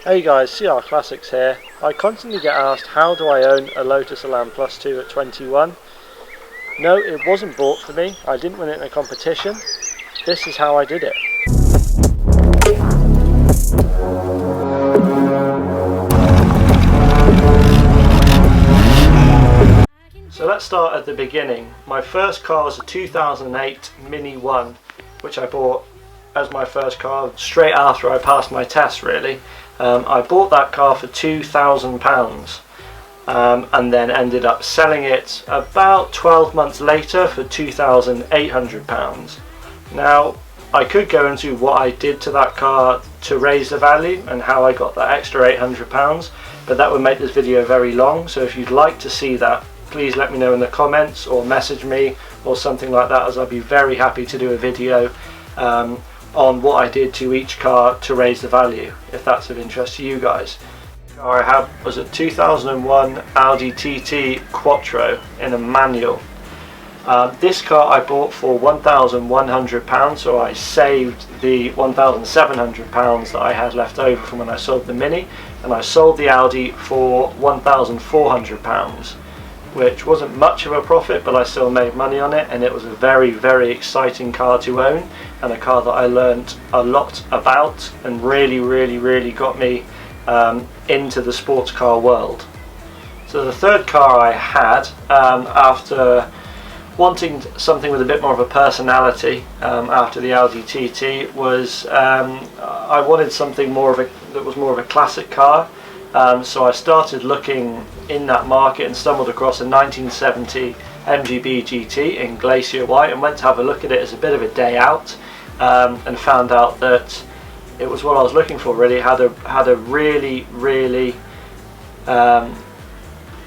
Hey guys, CR Classics here. I constantly get asked how do I own a Lotus Elan Plus 2 at 21. No, it wasn't bought for me. I didn't win it in a competition. This is how I did it. So let's start at the beginning. My first car was a 2008 Mini 1, which I bought as my first car straight after I passed my test really. I bought that car for £2,000 and then ended up selling it about 12 months later for £2,800. Now I could go into what I did to that car to raise the value and how I got that extra £800, but that would make this video very long, so if you'd like to see that, please let me know in the comments or message me or something like that, as I'd be very happy to do a video on what I did to each car to raise the value, if that's of interest to you guys. The car I had was a 2001 Audi TT Quattro in a manual. This car I bought for £1,100, so I saved the £1,700 that I had left over from when I sold the Mini, and I sold the Audi for £1,400, which wasn't much of a profit, but I still made money on it, and it was a very, very exciting car to own, and a car that I learnt a lot about and really got me into the sports car world. So the third car I had, after wanting something with a bit more of a personality after the Audi TT, was I wanted something that was more of a classic car. So I started looking in that market and stumbled across a 1970 MGB GT in Glacier White and went to have a look at it as a bit of a day out, and found out that it was what I was looking for really. It had a really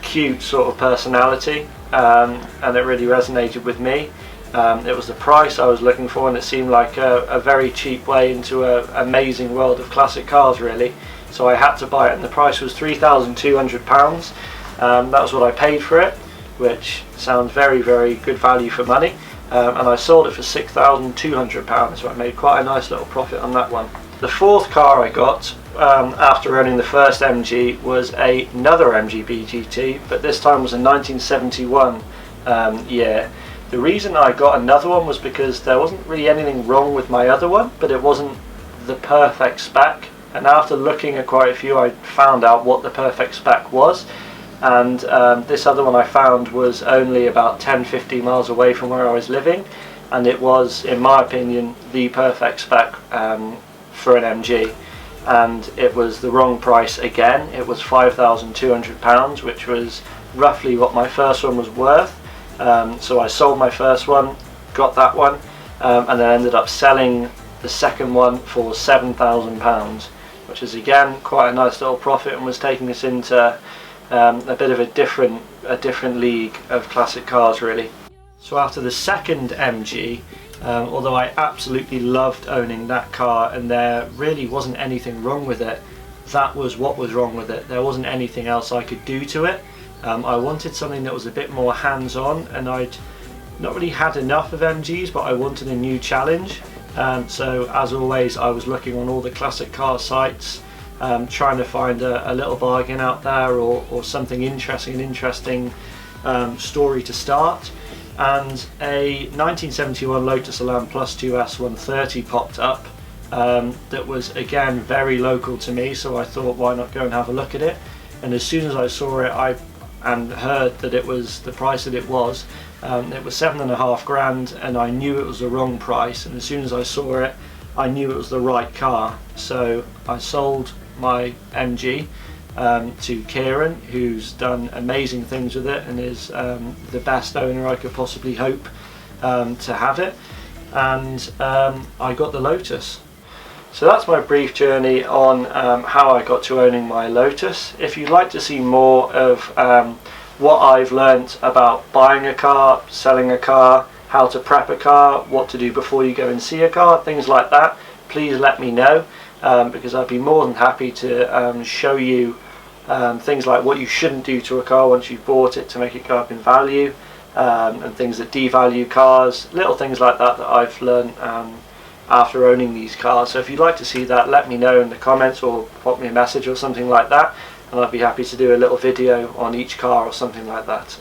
cute sort of personality, and it really resonated with me. It was the price I was looking for, and it seemed like a very cheap way into an amazing world of classic cars really. So I had to buy it, and the price was £3,200. That was what I paid for it, which sounds very good value for money. And I sold it for £6,200, so I made quite a nice little profit on that one. The fourth car I got after owning the first MG was another MGB GT, but this time was a 1971 year. The reason I got another one was because there wasn't really anything wrong with my other one, but it wasn't the perfect spec. And after looking at quite a few, I found out what the perfect spec was, and this other one I found was only about 10-15 miles away from where I was living, and it was, in my opinion, the perfect spec for an MG, and it was the wrong price again. It was £5,200, which was roughly what my first one was worth. So I sold my first one, got that one, and then ended up selling the second one for £7,000, which is again quite a nice little profit, and was taking us into a bit of a different league of classic cars really. So after the second MG, although I absolutely loved owning that car and there really wasn't anything wrong with it, that was what was wrong with it. There wasn't anything else I could do to it. I wanted something that was a bit more hands-on, and I'd not really had enough of MGs, but I wanted a new challenge. So as always, I was looking on all the classic car sites, trying to find a little bargain out there, or something interesting story to start. And a 1971 Lotus Elan Plus 2 S130 popped up, that was again very local to me, so I thought, why not go and have a look at it. And as soon as I saw it, and heard that it was the price that it was £7.5 grand, and I knew it was the wrong price, and as soon as I saw it I knew it was the right car. So I sold my MG to Kieran, who's done amazing things with it and is the best owner I could possibly hope to have it, and I got the Lotus. So that's my brief journey on how I got to owning my Lotus. If you'd like to see more of what I've learnt about buying a car, selling a car, how to prep a car, what to do before you go and see a car, things like that, please let me know, because I'd be more than happy to show you things like what you shouldn't do to a car once you've bought it to make it go up in value, and things that devalue cars, little things like that I've learned after owning these cars. So if you'd like to see that, let me know in the comments or pop me a message or something like that, and I'd be happy to do a little video on each car or something like that.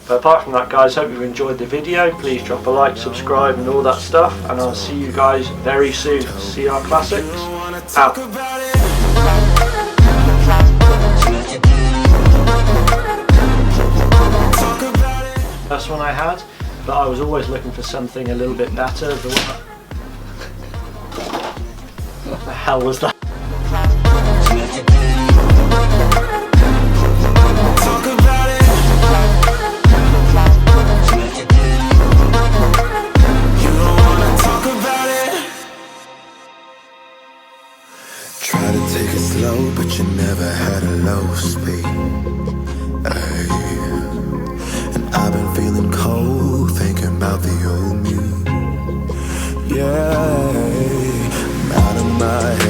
But apart from that, guys, hope you enjoyed the video. Please drop a like, subscribe and all that stuff, and I'll see you guys very soon. CR Classics out. First one I had, but I was always looking for something a little bit better. The one what the hell was that? Try to take it slow, but you never had a low speed. Ay. And I've been feeling cold, thinking about the old me. Yeah, I'm out of my head.